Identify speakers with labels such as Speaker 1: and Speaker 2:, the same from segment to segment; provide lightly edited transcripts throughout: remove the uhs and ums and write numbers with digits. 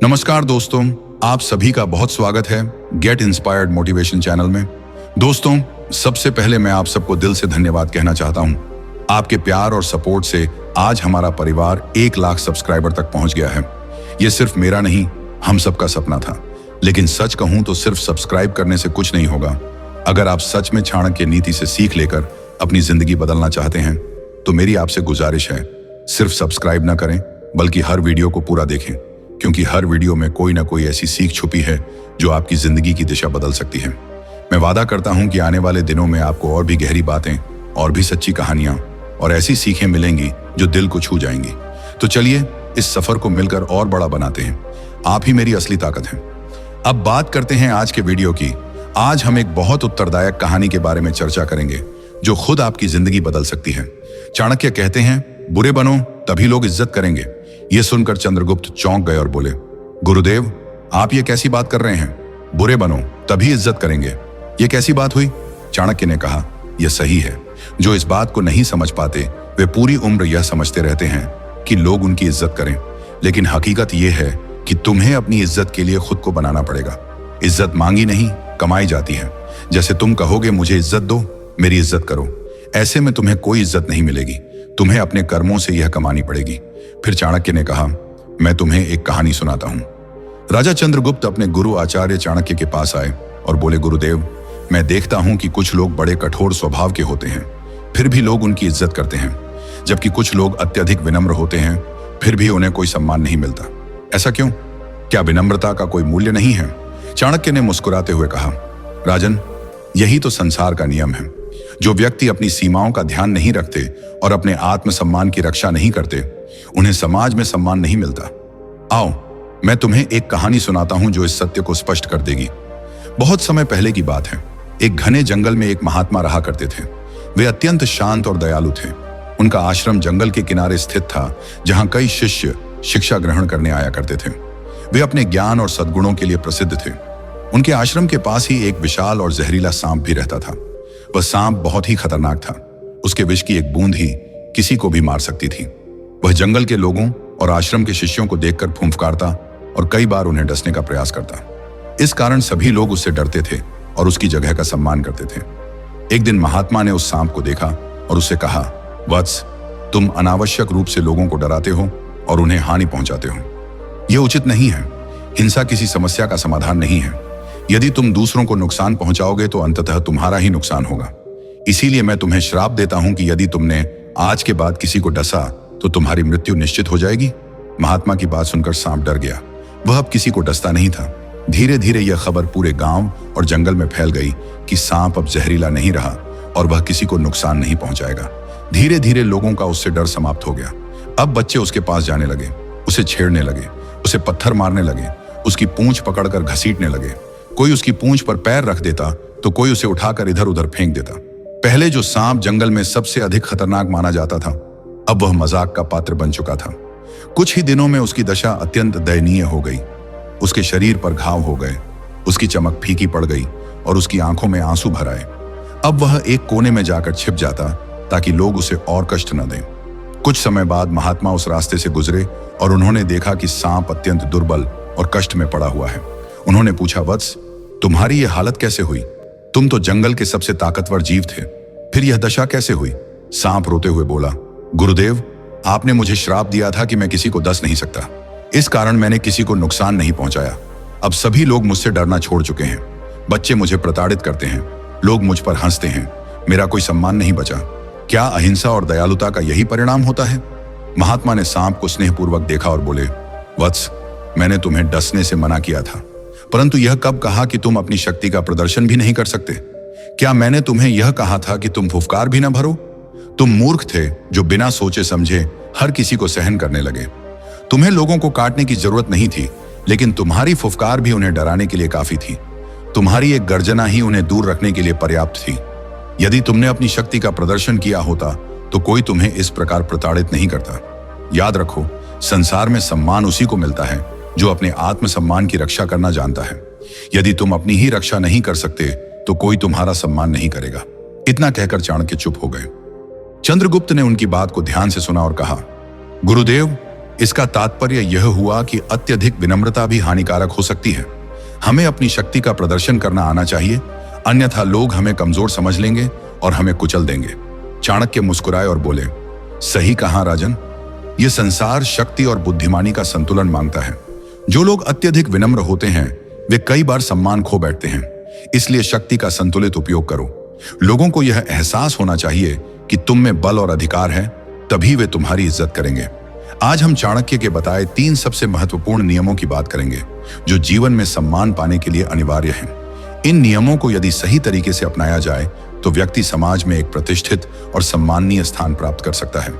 Speaker 1: नमस्कार दोस्तों, आप सभी का बहुत स्वागत है गेट इंस्पायर्ड मोटिवेशन चैनल में। दोस्तों, सबसे पहले मैं आप सबको दिल से धन्यवाद कहना चाहता हूं। आपके प्यार और सपोर्ट से आज हमारा परिवार 1 लाख सब्सक्राइबर तक पहुंच गया है। ये सिर्फ मेरा नहीं, हम सबका सपना था। लेकिन सच कहूं तो सिर्फ सब्सक्राइब करने से कुछ नहीं होगा। अगर आप सच में चाणक्य नीति से सीख लेकर अपनी जिंदगी बदलना चाहते हैं तो मेरी आपसे गुजारिश है, सिर्फ सब्सक्राइब ना करें बल्कि हर वीडियो को पूरा देखें, क्योंकि हर वीडियो में कोई ना कोई ऐसी सीख छुपी है जो आपकी जिंदगी की दिशा बदल सकती है। मैं वादा करता हूं कि आने वाले दिनों में आपको और भी गहरी बातें और भी सच्ची कहानियां और ऐसी सीखें मिलेंगी जो दिल को छू जाएंगी। तो चलिए इस सफर को मिलकर और बड़ा बनाते हैं। आप ही मेरी असली ताकत हैं। अब बात करते हैं आज के वीडियो की। आज हम एक बहुत उत्तरदायक कहानी के बारे में चर्चा करेंगे जो खुद आपकी जिंदगी बदल सकती है। चाणक्य कहते हैं, बुरे बनो तभी लोग इज्जत करेंगे। यह सुनकर चंद्रगुप्त चौंक गए और बोले, गुरुदेव, आप ये कैसी बात कर रहे हैं? बुरे बनो तभी इज्जत करेंगे, ये कैसी बात हुई? चाणक्य ने कहा, यह सही है। जो इस बात को नहीं समझ पाते वे पूरी उम्र यह समझते रहते हैं कि लोग उनकी इज्जत करें, लेकिन हकीकत यह है कि तुम्हें अपनी इज्जत के लिए खुद को बनाना पड़ेगा। इज्जत मांगी नहीं, कमाई जाती है। जैसे तुम कहोगे मुझे इज्जत दो, मेरी इज्जत करो, ऐसे में तुम्हें कोई इज्जत नहीं मिलेगी। तुम्हें अपने कर्मों से यह कमानी पड़ेगी। फिर चाणक्य ने कहा, मैं तुम्हें एक कहानी सुनाता हूं। राजा चंद्रगुप्त अपने गुरु आचार्य चाणक्य के पास आए और बोले, गुरुदेव, मैं देखता हूं कि कुछ लोग बड़े कठोर स्वभाव के होते हैं, फिर भी लोग उनकी इज्जत करते हैं, जबकि कुछ लोग अत्यधिक विनम्र होते हैं, फिर भी उन्हें कोई सम्मान नहीं मिलता। ऐसा क्यों? क्या विनम्रता का कोई मूल्य नहीं है? चाणक्य ने मुस्कुराते हुए कहा, राजन, यही तो संसार का नियम है। जो व्यक्ति अपनी सीमाओं का ध्यान नहीं रखते और अपने आत्मसम्मान की रक्षा नहीं करते, उन्हें समाज में सम्मान नहीं मिलता। आओ, मैं तुम्हें एक कहानी सुनाता हूं जो इस सत्य को स्पष्ट कर देगी। बहुत समय पहले की बात है। एक घने जंगल में एक महात्मा रहा करते थे। वे अत्यंत शांत और दयालु थे। उनका आश्रम जंगल के किनारे स्थित था, जहां कई शिष्य शिक्षा ग्रहण करने आया करते थे। वे अपने ज्ञान और सद्गुणों के लिए प्रसिद्ध थे। उनके आश्रम के पास ही एक विशाल और जहरीला सांप भी रहता था। वह सांप बहुत ही खतरनाक था। उसके विष की एक बूंद ही किसी को भी मार सकती थी। वह जंगल के लोगों और आश्रम के शिष्यों को देखकर फुंफकारता और कई बार उन्हें डसने का प्रयास करता। इस कारण सभी लोग उससे डरते थे और उसकी जगह का सम्मान करते थे। एक दिन महात्मा ने उस सांप को देखा और उससे कहा, वत्स, तुम अनावश्यक रूप से लोगों को डराते हो और उन्हें हानि पहुंचाते हो। यह उचित नहीं है। हिंसा किसी समस्या का समाधान नहीं है। यदि तुम दूसरों को नुकसान पहुंचाओगे तो अंततः तुम्हारा ही नुकसान होगा। इसीलिए मैं तुम्हें श्राप देता हूं कि यदि तुमने आज के बाद किसी को डसा तो तुम्हारी मृत्यु निश्चित हो जाएगी। महात्मा की बात सुनकर सांप डर गया। वह अब किसी को डसता नहीं था। धीरे धीरे यह खबर पूरे गांव और जंगल में फैल गई कि सांप अब जहरीला नहीं रहा और वह किसी को नुकसान नहीं पहुंचाएगा। धीरे धीरे लोगों का उससे डर समाप्त हो गया। अब बच्चे उसके पास जाने लगे, उसे छेड़ने लगे, उसे पत्थर मारने लगे, उसकी पूंछ पकड़कर घसीटने लगे। कोई उसकी पूंछ पर पैर रख देता तो कोई उसे उठाकर इधर उधर फेंक देता। पहले जो सांप जंगल में सबसे अधिक खतरनाक माना जाता था, अब वह मजाक का पात्र बन चुका था। कुछ ही दिनों में उसकी दशा अत्यंत दयनीय हो गई। उसके शरीर पर घाव हो गए, उसकी चमक फीकी पड़ गई और उसकी आंखों में आंसू भर आए। अब वह एक कोने में जाकर छिप जाता ताकि लोग उसे और कष्ट न दें। कुछ समय बाद महात्मा उस रास्ते से गुजरे और उन्होंने देखा कि सांप अत्यंत दुर्बल और कष्ट में पड़ा हुआ है। उन्होंने पूछा, वत्स, तुम्हारी यह हालत कैसे हुई? तुम तो जंगल के सबसे ताकतवर जीव थे, फिर यह दशा कैसे हुई? सांप रोते हुए बोला, गुरुदेव, आपने मुझे श्राप दिया था कि मैं किसी को डस नहीं सकता। इस कारण मैंने किसी को नुकसान नहीं पहुंचाया। अब सभी लोग मुझसे डरना छोड़ चुके हैं। बच्चे मुझे प्रताड़ित करते हैं, लोग मुझ पर हंसते हैं, मेरा कोई सम्मान नहीं बचा। क्या अहिंसा और दयालुता का यही परिणाम होता है? महात्मा ने सांप को स्नेहपूर्वक देखा और बोले, वत्स, मैंने तुम्हें डसने से मना किया था, परंतु यह कब कहा कि तुम अपनी शक्ति का प्रदर्शन भी नहीं कर सकते? क्या मैंने तुम्हें यह कहा था कि तुम फुफकार भी न भरो? तुम मूर्ख थे जो बिना सोचे समझे हर किसी को सहन करने लगे। तुम्हें लोगों को काटने की जरूरत नहीं थी, लेकिन तुम्हारी फुफकार भी उन्हें डराने के लिए काफी थी। तुम्हारी एक गर्जना ही उन्हें दूर रखने के लिए पर्याप्त थी। यदि तुमने अपनी शक्ति का प्रदर्शन किया होता तो कोई तुम्हें इस प्रकार प्रताड़ित नहीं करता। याद रखो, संसार में सम्मान उसी को मिलता है जो अपने आत्मसम्मान की रक्षा करना जानता है। यदि तुम अपनी ही रक्षा नहीं कर सकते तो कोई तुम्हारा सम्मान नहीं करेगा। इतना कहकर चाणक्य चुप हो गए। चंद्रगुप्त ने उनकी बात को ध्यान से सुना और कहा, गुरुदेव, इसका तात्पर्य यह हुआ कि अत्यधिक विनम्रता भी हानिकारक हो सकती है। हमें अपनी शक्ति का प्रदर्शन करना आना चाहिए, अन्यथा लोग हमें कमजोर समझ लेंगे और हमें कुचल देंगे। चाणक्य मुस्कुराए और बोले, सही कहा राजन, यह संसार शक्ति और बुद्धिमानी का संतुलन मांगता है। जो लोग अत्यधिक विनम्र होते हैं वे कई बार सम्मान खो बैठते हैं, इसलिए शक्ति का संतुलित उपयोग करो। लोगों को यह एहसास होना चाहिए कि तुम में बल और अधिकार है, तभी वे तुम्हारी इज्जत करेंगे। आज हम चाणक्य के बताए 3 सबसे महत्वपूर्ण नियमों की बात करेंगे जो जीवन में सम्मान पाने के लिए अनिवार्य हैं। इन नियमों को यदि सही तरीके से अपनाया जाए तो व्यक्ति समाज में एक प्रतिष्ठित और सम्माननीय स्थान प्राप्त कर सकता है।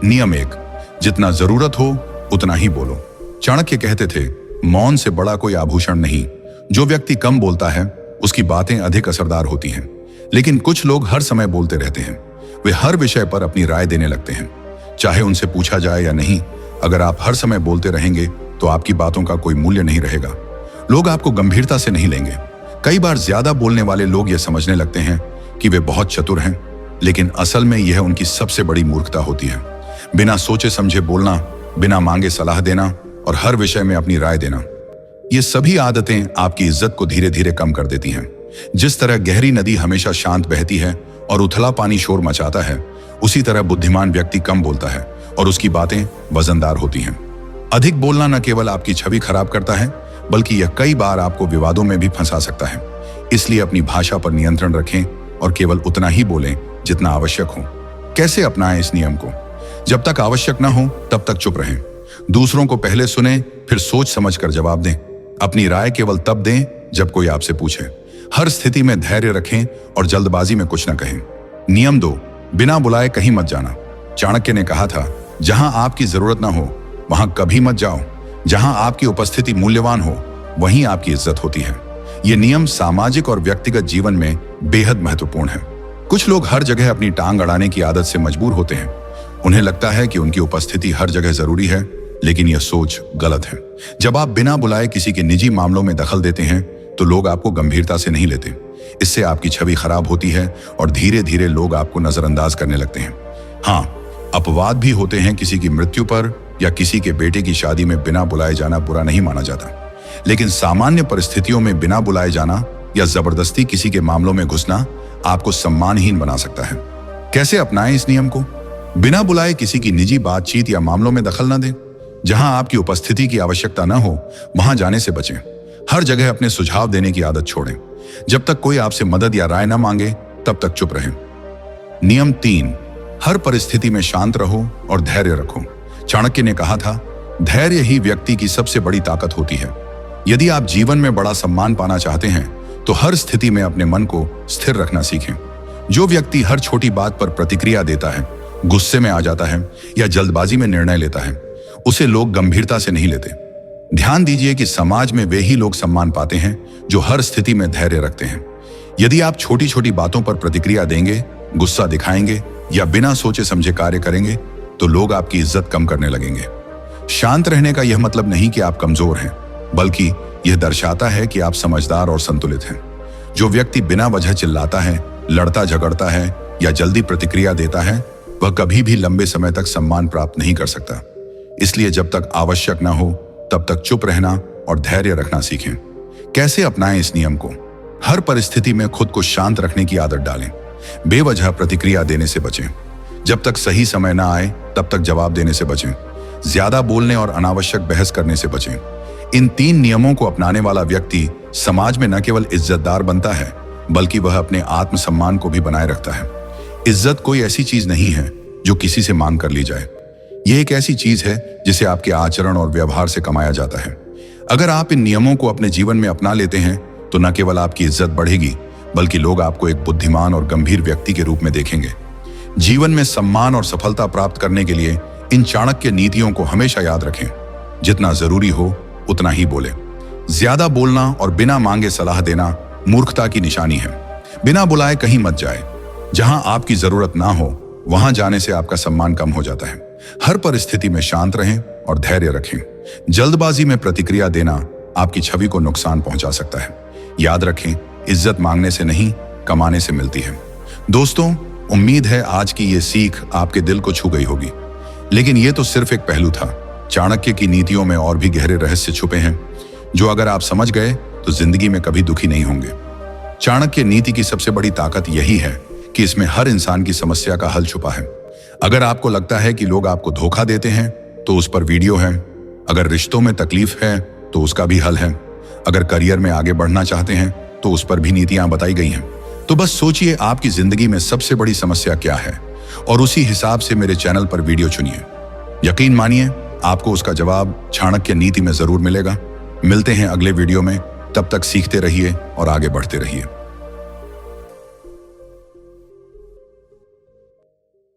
Speaker 1: नियम 1, जितना जरूरत हो उतना ही बोलो। चाणक्य कहते थे, मौन से बड़ा कोई आभूषण नहीं। जो व्यक्ति कम बोलता है उसकी बातें अधिक असरदार होती हैं। लेकिन कुछ लोग हर समय बोलते रहते हैं। वे हर विषय पर अपनी राय देने लगते हैं, चाहे उनसे पूछा जाए या नहीं। अगर आप हर समय बोलते रहेंगे तो आपकी बातों का कोई मूल्य नहीं रहेगा। लोग आपको गंभीरता से नहीं लेंगे। कई बार ज्यादा बोलने वाले लोग यह समझने लगते हैं कि वे बहुत चतुर हैं, लेकिन असल में यह उनकी सबसे बड़ी मूर्खता होती है। बिना सोचे समझे बोलना, बिना मांगे सलाह देना और हर विषय में अपनी राय देना, ये सभी आदतें आपकी इज्जत को धीरे धीरे कम कर देती हैं। जिस तरह गहरी नदी हमेशा शांत बहती है और उथला पानी शोर मचाता है, उसी तरह बुद्धिमान व्यक्ति कम बोलता है और उसकी बातें वजनदार होती हैं। अधिक बोलना न केवल आपकी छवि खराब करता है, बल्कि यह कई बार आपको विवादों में भी फंसा सकता है। इसलिए अपनी भाषा पर नियंत्रण रखें और केवल उतना ही बोलें जितना आवश्यक हो। कैसे अपनाएं इस नियम को? जब तक आवश्यक न हो तब तक चुप रहें। दूसरों को पहले सुने, फिर सोच समझ कर जवाब दें। अपनी राय केवल तब दें जब कोई आपसे पूछे। हर स्थिति में धैर्य रखें और जल्दबाजी में कुछ न कहें। नियम 2, बिना बुलाए कहीं मत जाना। चाणक्य ने कहा था, जहां आपकी जरूरत ना हो वहां कभी मत जाओ। जहां आपकी उपस्थिति मूल्यवान हो वहीं आपकी इज्जत होती है। यह नियम सामाजिक और व्यक्तिगत जीवन में बेहद महत्वपूर्ण है। कुछ लोग हर जगह अपनी टांग अड़ाने की आदत से मजबूर होते हैं। उन्हें लगता है कि उनकी उपस्थिति हर जगह जरूरी है, लेकिन यह सोच गलत है। जब आप बिना बुलाए किसी के निजी मामलों में दखल देते हैं तो लोग आपको गंभीरता से नहीं लेते। इससे आपकी छवि खराब होती है और धीरे धीरे लोग आपको नजरअंदाज करने लगते हैं। हाँ, अपवाद भी होते हैं। किसी की मृत्यु पर या किसी के बेटे की शादी में बिना बुलाए जाना बुरा नहीं माना जाता, लेकिन सामान्य परिस्थितियों में बिना बुलाए जाना या जबरदस्ती किसी के मामलों में घुसना आपको सम्मानहीन बना सकता है। कैसे अपनाएं इस नियम को? बिना बुलाए किसी की निजी बातचीत या मामलों में दखल न दें। जहां आपकी उपस्थिति की आवश्यकता न हो वहां जाने से बचें। हर जगह अपने सुझाव देने की आदत छोड़ें। जब तक कोई आपसे मदद या राय न मांगे तब तक चुप रहें। नियम 3, हर परिस्थिति में शांत रहो और धैर्य रखो। चाणक्य ने कहा था, धैर्य ही व्यक्ति की सबसे बड़ी ताकत होती है। यदि आप जीवन में बड़ा सम्मान पाना चाहते हैं तो हर स्थिति में अपने मन को स्थिर रखना सीखें। जो व्यक्ति हर छोटी बात पर प्रतिक्रिया देता है, गुस्से में आ जाता है या जल्दबाजी में निर्णय लेता है, उसे लोग गंभीरता से नहीं लेते। ध्यान दीजिए कि समाज में वे ही लोग सम्मान पाते हैं जो हर स्थिति में धैर्य रखते हैं। यदि आप छोटी छोटी बातों पर प्रतिक्रिया देंगे, गुस्सा दिखाएंगे या बिना सोचे समझे कार्य करेंगे तो लोग आपकी इज्जत कम करने लगेंगे। शांत रहने का यह मतलब नहीं कि आप कमजोर हैं, बल्कि यह दर्शाता है कि आप समझदार और संतुलित हैं। जो व्यक्ति बिना वजह चिल्लाता है, लड़ता झगड़ता है या जल्दी प्रतिक्रिया देता है, वह कभी भी लंबे समय तक सम्मान प्राप्त नहीं कर सकता। इसलिए जब तक आवश्यक न हो तब तक चुप रहना और धैर्य रखना सीखें। कैसे अपनाएं इस नियम को? हर परिस्थिति में खुद को शांत रखने की आदत डालें। बेवजह प्रतिक्रिया देने से बचें। जब तक सही समय न आए तब तक जवाब देने से बचें। ज्यादा बोलने और अनावश्यक बहस करने से बचें। इन 3 नियमों को अपनाने वाला व्यक्ति समाज में न केवल इज्जतदार बनता है, बल्कि वह अपने आत्मसम्मान को भी बनाए रखता है। इज्जत कोई ऐसी चीज नहीं है जो किसी से मांग कर ली जाए। यह एक ऐसी चीज है जिसे आपके आचरण और व्यवहार से कमाया जाता है। अगर आप इन नियमों को अपने जीवन में अपना लेते हैं तो न केवल आपकी इज्जत बढ़ेगी, बल्कि लोग आपको एक बुद्धिमान और गंभीर व्यक्ति के रूप में देखेंगे। जीवन में सम्मान और सफलता प्राप्त करने के लिए इन चाणक्य नीतियों को हमेशा याद रखें। जितना जरूरी हो उतना ही बोले। ज्यादा बोलना और बिना मांगे सलाह देना मूर्खता की निशानी है। बिना बुलाए कहीं मत जाए। जहां आपकी जरूरत ना हो वहां जाने से आपका सम्मान कम हो जाता है। हर परिस्थिति में शांत रहें और धैर्य रखें। जल्दबाजी में प्रतिक्रिया देना आपकी छवि को नुकसान पहुंचा सकता है। याद रखें, इज्जत मांगने से नहीं, कमाने से मिलती है। दोस्तों, उम्मीद है आज की ये सीख आपके दिल को छू गई होगी। लेकिन ये तो सिर्फ एक पहलू था। चाणक्य की नीतियों में और भी गहरे रहस्य छुपे हैं, जो अगर आप समझ गए तो जिंदगी में कभी दुखी नहीं होंगे। चाणक्य नीति की सबसे बड़ी ताकत यही है कि इसमें हर इंसान की समस्या का हल छुपा है। अगर आपको लगता है कि लोग आपको धोखा देते हैं तो उस पर वीडियो है। अगर रिश्तों में तकलीफ है तो उसका भी हल है। अगर करियर में आगे बढ़ना चाहते हैं तो उस पर भी नीतियां बताई गई हैं। तो बस सोचिए आपकी जिंदगी में सबसे बड़ी समस्या क्या है और उसी हिसाब से मेरे चैनल पर वीडियो चुनिए। यकीन मानिए आपको उसका जवाब चाणक्य नीति में जरूर मिलेगा। मिलते हैं अगले वीडियो में, तब तक सीखते रहिए और आगे बढ़ते रहिए।